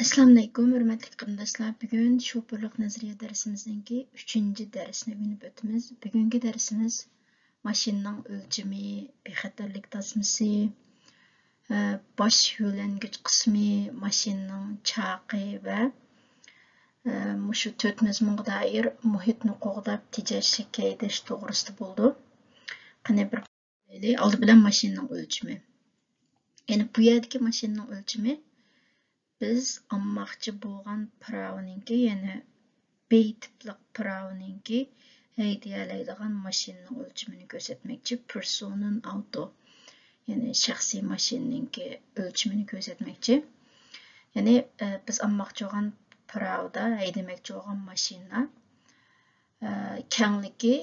Assalomu alaykum, hurmatli qarindoshlar. Bugun sho'purlik nazariya darsimizninki 3-chi darsni o'rganib o'tamiz. Bugungi darsimiz mashinaning o'lchami, bexatarlik tasmasi, bosh yo'langich qismi, mashinaning chaqi va shu 4 mazmunga doir muhitni qo'g'dab tejashlik haydash to'g'risida bo'ldi. Qani bir oldi bilan mashinaning o'lchami. Ya'ni bu yerdagi mashinaning o'lchami biz almoqchi bo'lgan pravninki, ya'ni B tipliq pravninki haydayoladigan mashinaning o'lchamini ko'rsatmoqchi. Personal auto, ya'ni shaxsiy mashinaninki o'lchamini ko'rsatmoqchi. Ya'ni biz almoqchi bo'lgan pravda haydamoqchi bo'lgan mashina kengligi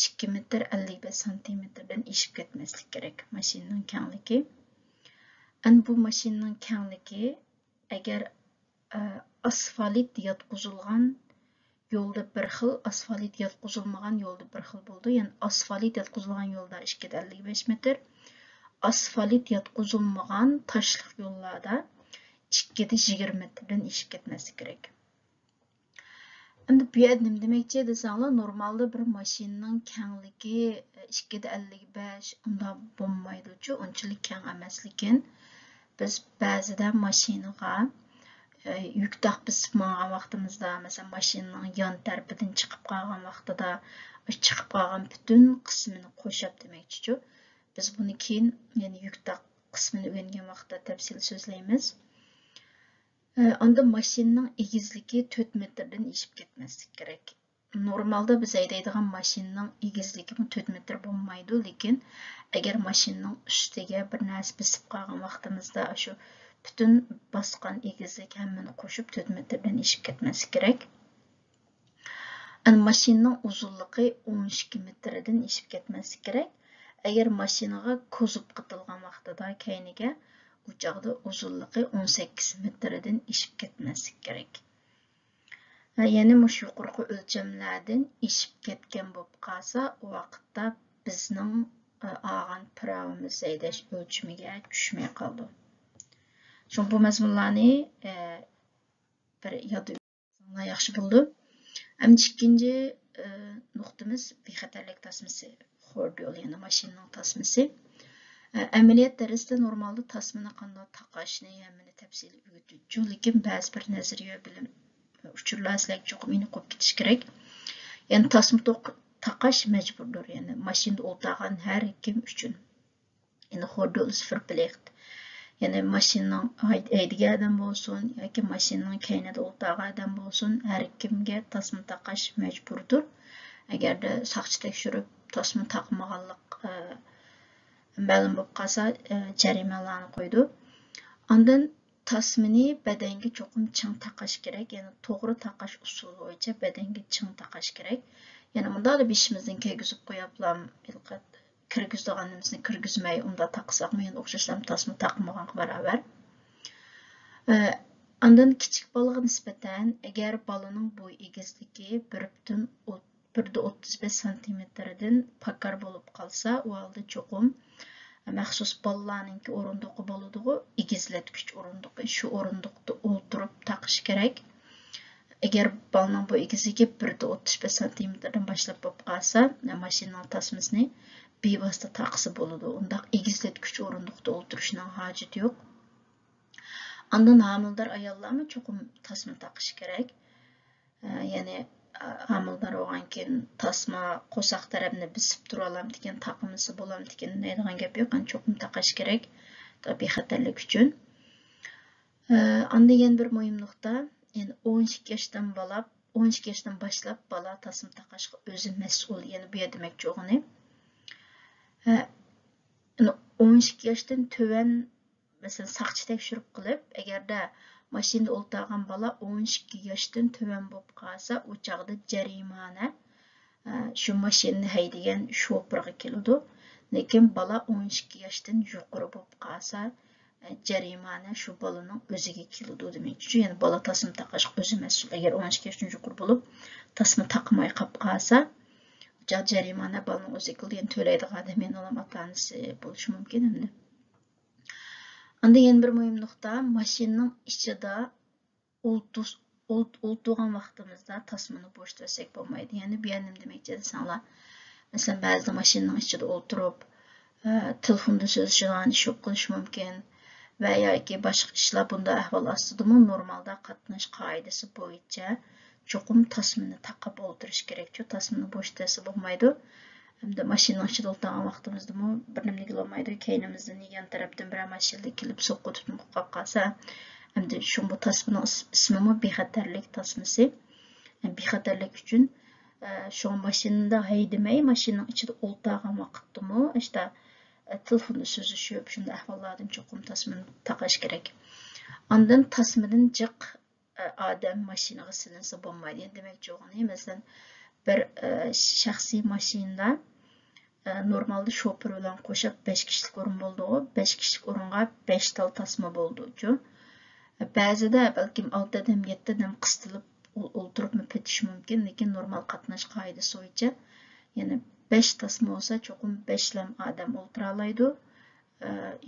2 metr 55 santimetrdan oshib ketmaslik kerak. Mashinaning kengligi. Bu mashinaning kengligi agar asfalt yotqizilgan yo'lda bir xil, asfalt yotqizilmagan yo'lda bir xil bo'ldi. Ya'ni asfalt yotqizilgan yo'lda 255 metr, asfalt yotqizilmagan toshliq yo'llarda 220 metrdan oshib ketmaslik kerak. Endi bu yerda nima demoqchi desanglar, normalda bir mashinaning kengligi 255 unda bo'lmaydi-chu, unchalik keng emas, lekin biz ba'zida mashinaga yük basib mang'an vaqtimizda, masalan, mashinaning yon tarafidan chiqib qolgan vaqtida, chiqib qolgan butun qismini qo'shib demoqchi-chu. Biz buni keyin, ya'ni yük qismini o'rgangan vaqtda tafsil so'zlaymiz. Onda mashinaning egizligi 4 metrdan oshib ketmaslik kerak. Normalda biz haydaydigan mashinaning egizligi 4 metr bo'lmaydi, lekin agar mashinaning ustiga bir narsa basib qolgan vaqtimizda shu bütün basqan egizlik hammani qo'shib 4 metrdan oshib ketmaslik kerak. Mashinaning uzunligi 12 metrdan oshib ketmaslik kerak. Agar mashinaga kozib qitilgan vaqtida keyniga u chog'da uzunligi 18 metrdan oshib ketmaslik kerak. Ya'ni mush yuqorqi o'lchamlardan oshib ketgan bo'lib qolsa, u vaqtda bizning olgan pravimiz haydash o'lchamiga tushmay qoldi. Çünkü bu mazmunlarni bir yodda tutsanlar yaxshi bo'ldi. Endi ikkinchi nuqtamiz bexatarlik tasmasi, xordiyol, ya'ni mashinaning tasmasi. Amaliyot darsida normalda tasmani qanday taqashni hammani tafsili o'rgatuvchi, lekin ba'zi bir nazariya bilim uchurlar sizlarga cho'qim ini qo'yib ketish kerak. Ya'ni tasma taqash majburdir, ya'ni mashinada o'tirgan har kim uchun. Ya'ni xordiyol sifirplext. Yani mashinaning haydigan adam bo'lsin yoki mashinaning keynida o'tirgan adam bo'lsin, har kimga tasma taqash majburdir. Agarda soqchi tekshirib tasma taqmaganlik ma'lum bo'lib qolsa, jarimalarni qo'ydi. Ondan tasmani badanga cho'qim ching taqash kerak, ya'ni to'g'ri taqash usuli bo'yicha badanga ching taqash kerak. Ya'ni bunda beshimizdan kirgizib qo'yaplam, kirgizganimizni kirgizmay unda taqsaqmi, yani o'xshashlam tasma taqmaganga barabar. Ondan kichik bolaga nisbatan agar bolaning bo'y egizligi 1,35 santimetrdan pakar bo'lib qolsa, u holda cho'qim maxsus bolalarninki o'rindiqi bo'ladi-ku, egizlatkich o'rindiqi, shu o'rindiqda o'ltirib taqish kerak. Agar bolaning bo'y egizligi 1,35 santimetrdan boshlab bo'lib qolsa, mashinaning tasmasini bevosita taqsa bo'ladi. Unda egizlatkich o'rindiqda o'ltirishning hojati yo'q. Ondan homildor ayollarga cho'qim tasma taqish kerak. Ya'ni homildor bo'lgan keyin tasma qo'saq tarafni bisib tura olamdikan, taqimisi bo'lamdikan deydigan gap yo'q. Cho'qim taqash kerak bexatarlik uchun. Ondan yana bir muhim nuqta, ya'ni 12 yoshdan boshlab bola tasma taqashga o'zi mas'ul. Ya'ni bu yerda demoqchi o'g'ini 12 yoshdan töven, mesela saqchi tekshirib qilib, agarda mashinada o'ltirgan bola 12 yoshdan töven bo'lib qolsa, u chaqda jarimani shu mashinani haydagan shofirga keladi. Lekin bola 12 yoshdan yuqori bo'lib qolsa, jarimani shu bolaning o'ziga keladi demoqchi. Ya'ni bola tasma taqashga o'zi mas'ul. Agar 12 yoshdan yuqori bo'lib tasma taqmay qolib qolsa, jarimani bolaning o'ziga keladi. Yani to'laydigan odam men olam ota-onasi bo'lishi mumkin endi. Anda yana bir muhim nuqta, mashinaning ichida olduğun vaqtimizda tasmani bo'shtirasak bo'lmaydi. Ya'ni bu yerni nima demoqchi desanglar, masalan, ba'zida mashinaning ichida o'tirib, telefonda so'zlashadigan ish qilish mumkin va yoki boshqa ishlar bunda ahvol ostidami normalda qatnash qoidasi bo'yicha cho'qim tasmani taqib o'tirish kerak. Tasmani bo'shtirsa bo'lmaydi. Hamda mashinaning ichida o'tirgan vaqtimizdami bir nima bo'lmaydi. Keynimizdan yegan tarafdan bir mashina kelib so'qqa tutib qolib qolsa, hamda shu bu tasmaning ismi bexatarlik tasmasi. Bexatarlik uchun shu mashinada haydamay mashinaning ichida o'tirgan vaqtdami işte telefonda so'zlashib, shunday ahvollardan cho'qim tasmani taqash kerak. Ondan tasmadan jiq odam mashinaga silinsa bo'lmaydi. Demakchi o'g'ini, masalan, bir shaxsiy mashinada normalda şoför bilan qo'shib 5 kishilik o'rin bo'ldi. 5 kishilik o'ringa 5 tal tasma bo'ldi. Ba'zida balkim 6 adam 7 adam qistilib o'ltirib ketish mumkin, lekin normal qatnash qoidasi bo'yicha ya'ni 5 tasma olsa cho'qim 5 lam odam o'ltira oladi.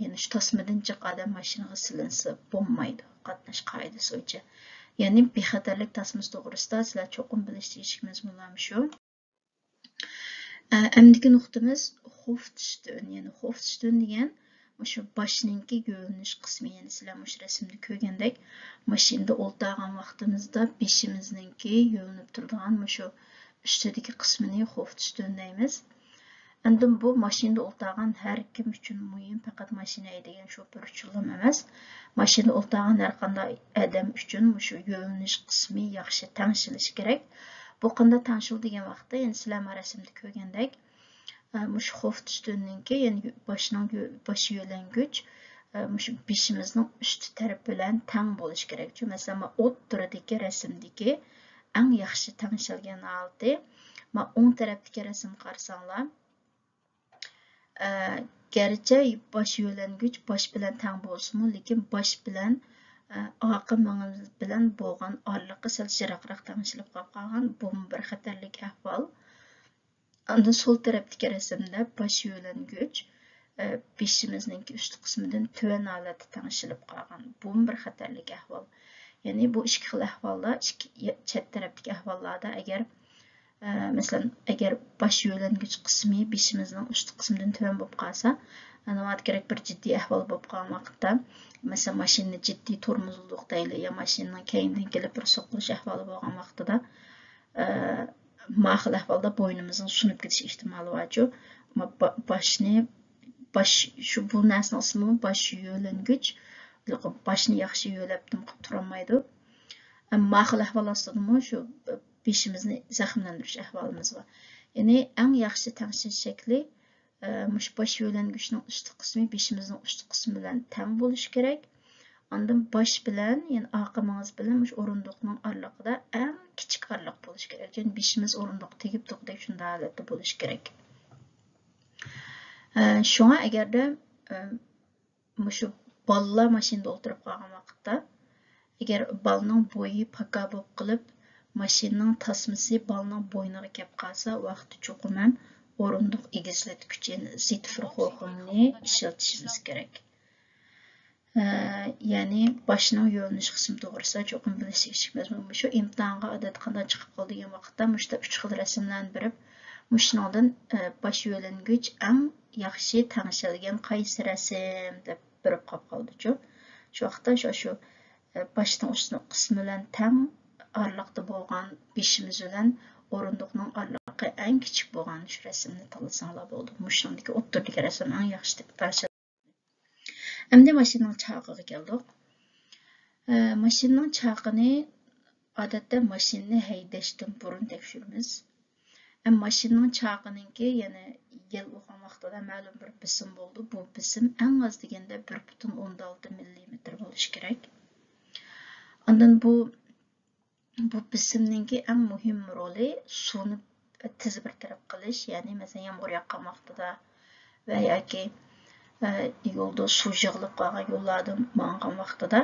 Ya'ni shu tasmadan jiq odam mashinaga silinsa bo'lmaydi qatnash qoidasi bo'yicha. Ya'ni bexatarlik tasmasi to'g'risida sizlar cho'qim bilish deyishimiz bilan shu. Əmdiki nuqtamiz Hofstön, ya'ni Hofstön degan shu boshninki yo'linish qismi, ya'ni sizlar shu rasmda ko'rgandek mashinada o'ltirgan vaqtimizda beshimizningki yo'linib turadigan shu ustidagi qismini Hofstön deymiz. Endi bu mashinada o'ltirgan har kim uchun muhim, faqat mashina haydagan shoför uchun emas. Mashinada o'ltirgan har qanday odam uchun shu yo'linish qismi yaxshi tanishilishi kerak. Bu qanday tanishil degan vaqtda, ya'ni sizlar rasmda ko'rgandek, shu Hofstönninki, ya'ni boshi yo'langich, shu beshimizning usti taraf bilan teng bo'lishi kerak. Masalan, o'ttiridagi rasmdagi eng yaxshi tanishilgan holati, o'ng tarafdagi rasm qarasanglar, garchi bosh yo'langich bosh bilan teng bo'lsa-mu, lekin bosh bilan orqa mangimiz bilan bo'lgan orliqi sal yiroqroq tanishilib qolgan, bu bir xatarlik ahvol. Ondan sol tarafdagi rasmda bosh yo'langich beshimizning üst qismidan tuvan holatda tanishilib qolgan, bu bir xatarlik ahvol. Ya'ni bu ikki xil ahvolda, ikki chet tarafdagi ahvollarda agar masalan, agar bosh yo'langich qismi beshimizning ust qismidan tuvan bo'lib qolsa, nima kerak bir jiddiy ahvol bo'lib qolgan vaqtda, masalan, mashinani jiddiy tormozlik deyli, ya mashinaning keyindan kelib bir so'qilish ahvoli bo'lgan vaqtida, ma'qul ahvolda bo'ynimizning sunib ketish ehtimoli bor. Shu bu narsani ismi bosh yo'langich, boshni yaxshi yo'lab turolmaydi. Ma'qul ahvol ostida shu beshimizni zaxmlantirish ahvolimiz bor. Ya'ni eng yaxshi tangshish shakli mush bosh yo'langichning ust qismi beshimizning ust qismi bilan teng bo'lishi kerak. Ondan bosh bilan, ya'ni orqa mang'iz bilan mush o'rindiqning oraliqida eng kichik oraliq bo'lishi kerak. Ya'ni beshimiz o'rindiq tegib turgandek shunday holatda bo'lishi kerak. Shunga agarda mush bolalar mashinada o'tirib qolgan vaqtda, agar bolaning bo'yi paka bo'lib qilib, mashinaning tasmasi bolaning bo'yniga kelib qolsa, vaqti cho'qim ham o'rindiq egizlatgich, ya'ni Sitzverhochungni ishlatishimiz kerak. Ya'ni boshning yo'linish qismi to'g'risida cho'qim bilishimiz mumkin. Shu imtihonga odat qanday chiqib qoldi degan vaqtda mushta 3 xil rasmlarni berib, mushundan bosh yo'lingich eng yaxshi tanishilgan qaysi rasm deb berib qoldi-chu. Shu vaqtda shu boshning ust qismi bilan teng oraliqda bo'lgan beshimiz bilan o'rindiqning oraliqi eng kichik bo'lgan shu rasmni tanlasanglar bo'ldi. Mushundagi o'ttirdagi rasm eng yaxshi deb tanishiladi. Endi mashinaning chaqiga keldik. Mashinaning chaqini odatda mashinani haydashdan burun tekshiramiz. Mashinaning chaqininki, ya'ni yil o'qgan vaqtida ma'lum bir bisim bo'ldi. Bu bisim eng oz deganda 1,16 mm bo'lishi kerak. Ondan bu bisimninki eng muhim roli suvni tez bir taraf qilish, ya'ni masalan yomg'ir yoqqan vaqtida va yoki yo'lda suv yig'ilib qolgan yo'llarda mang'an vaqtida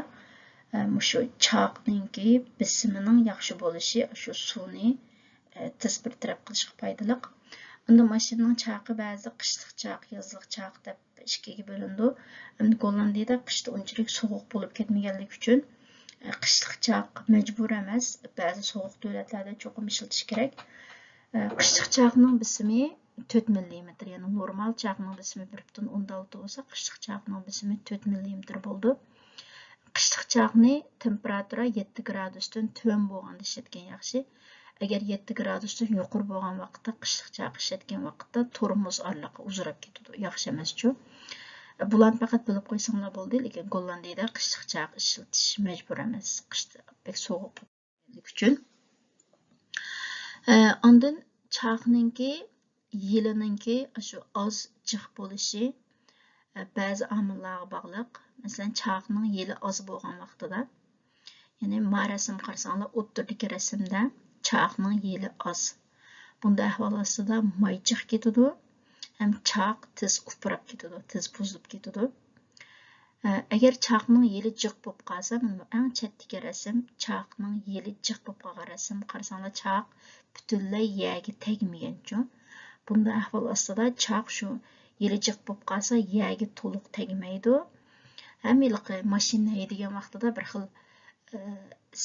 shu chaqninki bisimining yaxshi bo'lishi shu suvni tez bir taraf qilishga foydali. Unda mashinaning chaqi ba'zi qishliq chaq, yozliq chaq deb ikkiga bo'lindi. Endi Gollandiyada qishda unchalik sovuq bo'lib ketmaganligi uchun Qishliq çaq mecbur emas. Bazı soğuk dövlətlerde çoxum işletiş gerek. Qishliq çağının bisimi 4 mm, yani normal çağının bisimi 1,6 olsa, qishliq çağının bisimi 4 mm boldu. Qishliq çağını temperatura 7 gradusdan tön bolğanda işletken yaxşı. Eğer 7 gradusdan yuqur bolğan vaqtda qishliq çaq işletken vaqtda tormuz arlıqı uzurab ketidi. Yaxşı emasçu. Bularni faqat bilib qo'ysanglar bo'ldi, lekin Gollandiyada qishliq chaq ishlatish majbur emas. Qishda pek sovuq uchun. Ondan chaqninki yilininki shu oz jiq bo'lishi ba'zi omillarga bog'liq. Masalan, chaqning yili oz bo'lgan vaqtida, ya'ni rasm qarasanglar, o'ttirdagi rasmda chaqning yili oz. Bunda ahvol ostida may jiq ketadi. Hem çaq tez upurab ketidi, tez buzilib ketidi. Agar chaqning yili jiq bo'lib qolsa, mana eng chetdagi rasm chaqning yili jiq bo'lib qolgan rasm. Qarasanglar, chaq butunlay yerga tegmaganchu. Bunda ahvol ostida chaq shu yili jiq bo'lib qolsa, yerga to'liq tegmaydi. Ham yilqi mashina haydagan vaqtida bir xil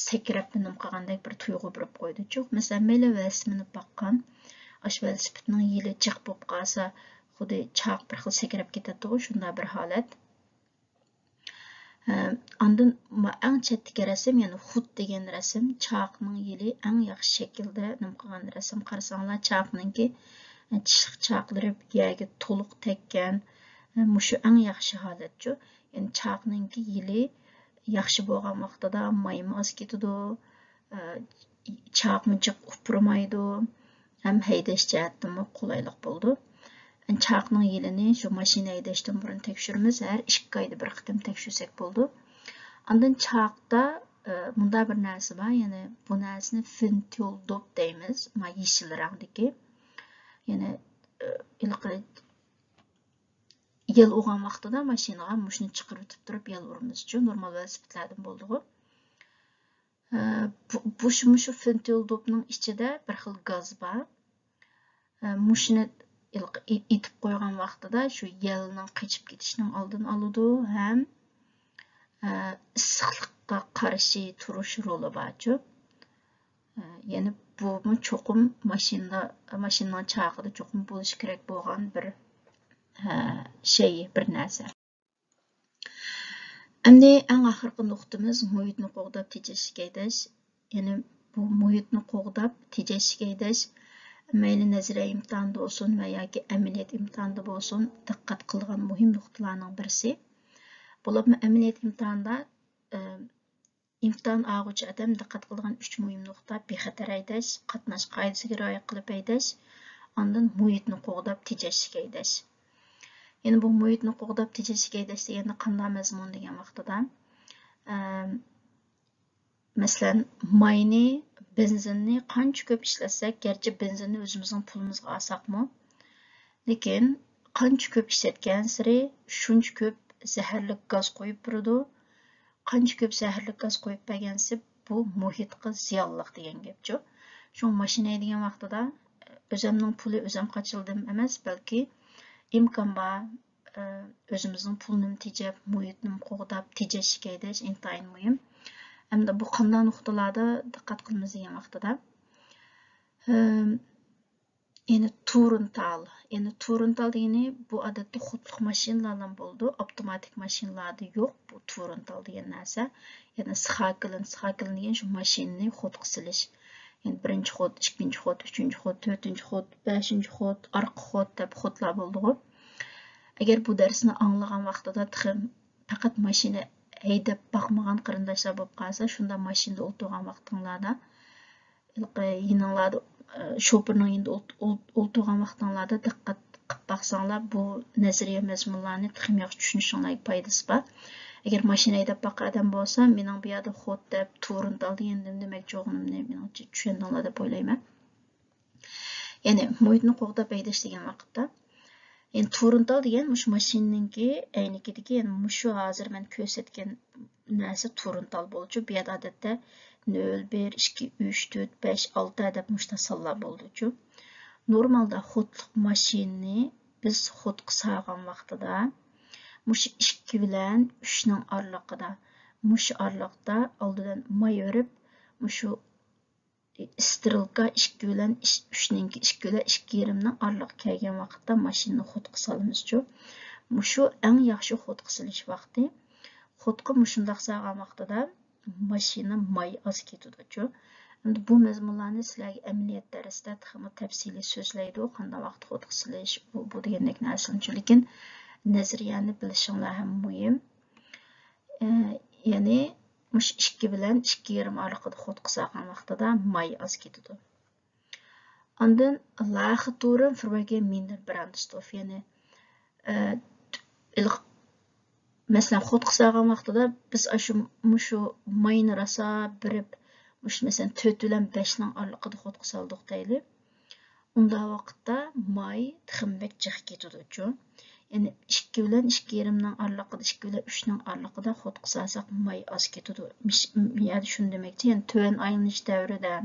sakrab minib qolgandek bir tuyg'u bo'lib qo'ydi-chu. Masalan, meni rasmini boqqan Aş velosipedning yili jiq bo'lib qolsa, xuddi chaq bir xil sakrab ketadi, shunday bir holat. Ondan eng chetdagi rasm, ya'ni xud degan rasm, chaqning yili eng yaxshi shaklda nim qilgan rasm. Qarasanglar, chaqninki tishliq chaqlari yerga to'liq tekkan, mushu eng yaxshi holatchu. Ya'ni chaqninki yili yaxshi bo'lgan vaqtida maymi oz ketadi, chaqmi jiq upurmaydi. Hem haydash jihatdan qulaylik bo'ldi. Chaqning yilini shu mashina haydashdan burun tekshiramiz. Har 2 oyda bir qitim tekshirsak bo'ldi. Ondan chaqda bunda bir narsa bor, ya'ni bu narsani fentiol dop deymiz, ma yeshil rangdagi. Ya'ni yel o'g'an vaqtida mashinaga mushni chiqarib o'tib turib yel uramiz-chu, normal velosipedlardan bo'ldi-ku. Mushu fentiol dopning ichida bir xil gaz bor. Mushni itib qo'ygan vaqtida shu yelning qochib ketishining oldini oladi, ham issiqlikqa qarshi turish roli bor-chu. Ya'ni bu cho'qim mashinaning chaqida cho'qim bo'lishi kerak bo'lgan bir bir narsa. Endi eng oxirgi nuqtamiz muhitni qo'g'dab tejashga haydash. Ya'ni bu muhitni qo'g'dab tejashga haydash mayli nazariya imtihonida bo'lsin va yoki amaliyot imtihonida bo'lsin diqqat qilgan muhim nuqtalarning birisi. Bo'libmi amaliyot imtihonida imtihon olg'uvchi odam diqqat qilgan 3 muhim nuqta: bexatar haydash, qatnash qoidasiga rioya qilib haydash, ondan muhitni qo'g'dab tejashga haydash. Ya'ni bu muhitni qo'g'dab tejashga haydash deganda qanday mazmun degan vaqtida, masalan, mayni, benzinni qancha ko'p ishlatsak, garchi benzinni o'zimizning pulimizga olsaqmi, lekin qancha ko'p ishlatgan sari shuncha ko'p zaharli gaz qo'yib turadi. Qancha ko'p zaharli gaz qo'yib bergansa, bu muhitga ziyonliq degan gapchu. Shu mashina degan vaqtida o'zimning puli o'zim qochildim emas, balki imkon bor o'zimizning pulni tejab, muhitni qo'g'dab tejashga haydash intayin muhim. Hamda bu qanday nuqtalarda diqqat qilamiz degan vaqtida, ya'ni turintal degani bu odatda xudliq mashinalardan bo'ldi, avtomatik mashinalarda yo'q bu turintal degan narsa. Ya'ni sxaklin degan shu mashinani xudga silish. Yani 1-chi xod, 2-chi xod, 3-chi xod, 4-chi xod, 5-chi xod, arqa xod deb xodlar bo'ldi. Agar bu darsni anglagan vaqtida faqat mashina haydab boqmagan qarindoshlar bo'lib qolsa, shunda mashinada o'tirgan vaqtinglarda, yininglarda shopirning yonida o'tirgan vaqtinglarda diqqat qilib baqsanglar, bu nazariya mazmunlarni texim yaxshi tushunishinglarga foydasi bor. Agar mashina haydab boqqan odam bo'lsa, mening bu yerda xod deb turintal degandim demoqchi o'g'limni meningcha tushundinglar deb o'ylayman. Ya'ni muhitni qo'g'dab haydash degan vaqtda, yani turintal degan mush mashinaningki aynikidagi, yani mushu hozir men ko'rsatgan narsa turintal bo'lchi. Bu yerda odatda 0, 1, 2, 3, 4, 5, 6 deb mushta sonlar bo'ldi-chu. Normalda xodliq mashinani biz xodga solgan vaqtida mush 2 bilan 3 ning oralig'ida mush arlıqda aldıdan may örüp, muşu istirılka 2 bilen 3'ninki 2 bilen 2,5'ning arliq kelgan vaqtda mashinani xotqa salamiz-chu. Muşu eng yaxshi xotqa silish vaqti. Xotqa mushundaq salgan vaqtida mashina may az ketadi-chu. Endi bu mazmunlarni sizlarga amaliyot darsida texmi tafsiliy so'zlaydi, qanday vaqt xotqa silish bu degandek narsalar. Lekin nazariyani bilishinglar ham muhim. Ya'ni mush 2 bilan 2,5 aralığında xotqa salgan vaqtida may az ketadi. Ondan laxı turun firmaga minder brandstof, ya'ni mesela xotqa salgan vaqtida biz mushu mayni rasa birib, mush mesela 4 bilan 5'ning aralığında xotqa saldık deyli. Unda vaqtda may tixinbek jiq ketadi-chu. Yani 2 bilan 2,5'ning aralığında, 2 bilan 3'ning aralığında xotqa salsak may az ketadi. Yani şunu demekçi, yani tön aylanish davrida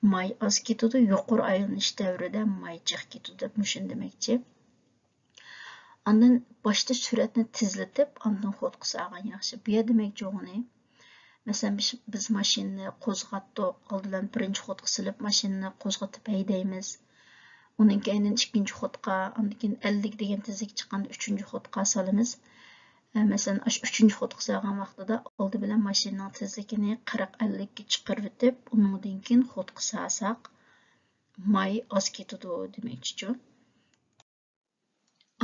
may az ketadi, yuqori aylanish davrida may jiq ketadi deb mushun demekçi. Ondan başta süratni tezletip, ondan xotqa salgan yaxshi. Bu yer demekçi o'g'ni. Mesela biz mashinani qo'zg'atdik, oldidan birinchi xotqa silib mashinani qo'zg'atib haydaymiz. Onun keyin ikkinchi xotqa, ondan keyin 50 degan tezlik chiqqanda 3-xotqa salamiz. Mesela 3-xotqa salgan vaqtida oldi bilan mashinaning tezligini 40-50 ga chiqarib o'tib, undan keyin xotqa salsak may az ketadi demekçi.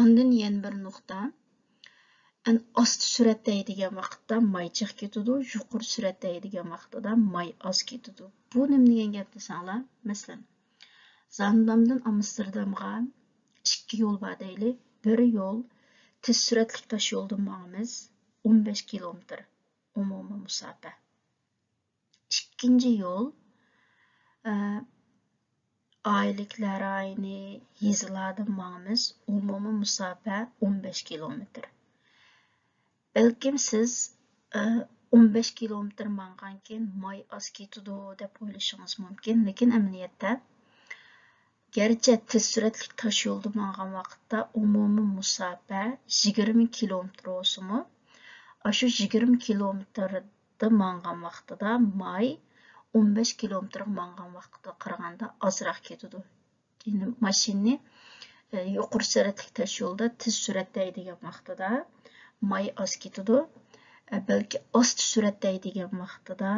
Ondan yana bir nuqta. Asti suratda deydigan vaqtda may jiq ketadi, yuqori suratda deydigan vaqtida may az ketadi. Bu nima degan gap desanglar, masalan, Zandamdan Amsterdamga 2 yo'l bor deylik. Bir yo'l tez suratli tosh yo'ldan boramiz, 15 kilometr umumiy masofa. Ikkinchi yo'l oyliklar ayni yezlardan boramiz, umumiy masofa 15 kilometr. Belkim siz 15 kilometr borgan keyin may az ketadi deb o'ylashingiz mumkin, lekin amaliyotda gerçi tez suratli tosh yo'lda borgan vaqtda umumiy masofa 20 kilometr bo'lsa-mu, shu 20 kilometrda borgan vaqtida may 15 kilometr borgan vaqtda qaraganda azroq ketadi. Ya'ni mashinani yuqori suratli tosh yo'lda tez suratda deydigan vaqtida may az ketadi. Belki asti suratda deydigan vaqtida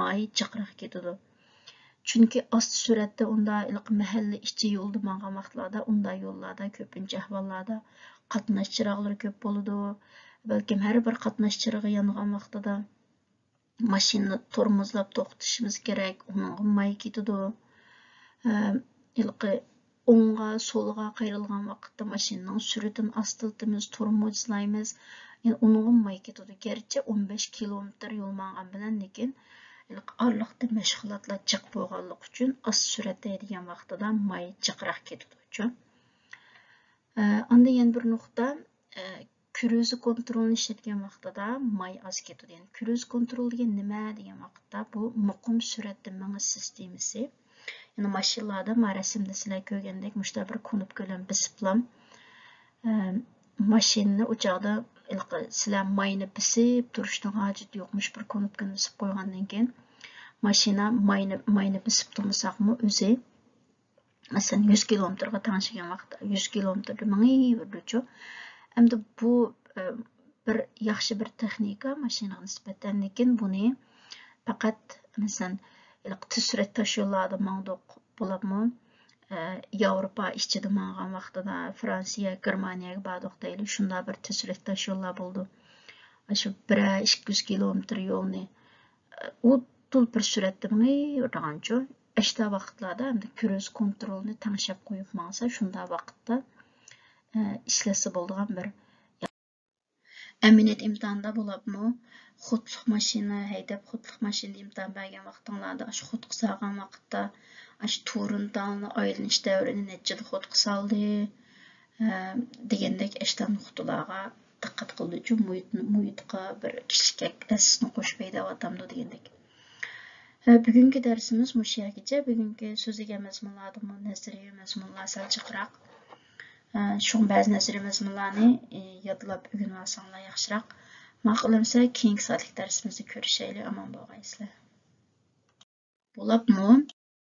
may jiqroq ketadi. Chunki asti suratda unda mahalla ichi yo'lda borgan vaqtlarda unda yo'llarda ko'pincha ahvollarda qatnash chiroqlari ko'p bo'ladi. Balkim har bir qatnash chirog'i yongan vaqtida mashinani tormozlab to'xtatishimiz kerak, unga may ketadi. O'ngga, so'lga qayrilgan vaqtda mashinaning suratini astiltimiz, tormozlaymiz. Yani unga may ketadi. Gerçi 15 kilometr yo'l borgan bilan, lekin arliqda mashg'ulotlar jiq bo'lganligi uchun asti suratda deydigan vaqtida may jiqroq ketadi. Unda yana bir nuqta, kruz kontrolini ishlatgan vaqtida may az ketadi. Yani kruz kontrol degan nima degan vaqtda bu muqim suratda minish sistemasi. Yani mashinalarda rasmda sizlar ko'rgandek mushta bir knopkalar bisiblam mashinani o'chog'da sizlar mayni bisib turishning hojati yo'qmish, bir knopkani bisib qo'ygandan keyin mashina mayni bisib turmasaqmi o'zi masalan 100 kilometrga tangshigan vaqtda 100 kilometrda mingiverdi-chu. Endi bu bir yaxshi bir texnika mashinaga nisbatan, lekin buni faqat masalan tez surat tosh yo'llarda mangdoq bo'libmi, Yevropa ichida borgan vaqtida Fransiya, Germaniyaga bordik deylik, shunda bir tez surat tosh yo'llar bo'ldi. Shu 1-200 kilometr yo'lni u tulpir suratda mingiverganchu. Ashta vaqtlarda endi kruz kontrolni tanglab qo'yib mangsa, shunda vaqtda ishlasa bo'ladigan bir aminat imtihonda bo'libmi, xudlik mashina haydab xudlik mashina imtihon bergan vaqtinglarda shu xudlik salgan vaqtda shu turuntalni aylanish davrini nechida xudlik saldi degandek ashta nuqtalarga diqqat qildi-chu, muhitga bir kichik asni qo'shib haydayapti degandek. Bugungi darsimiz mush yergacha. Bugungi so'zlagan mazmunlarni nazariy mazmunlar sal jiqroq. Şu ba'zi nazariy mazmunlarni yodlab o'rganib olsanglar yaxshiroq. Ma'qullamsa, keyingi soatlik darsimizda ko'rishaylik. Omon bo'lg'aysizlar. Bo'lapmi?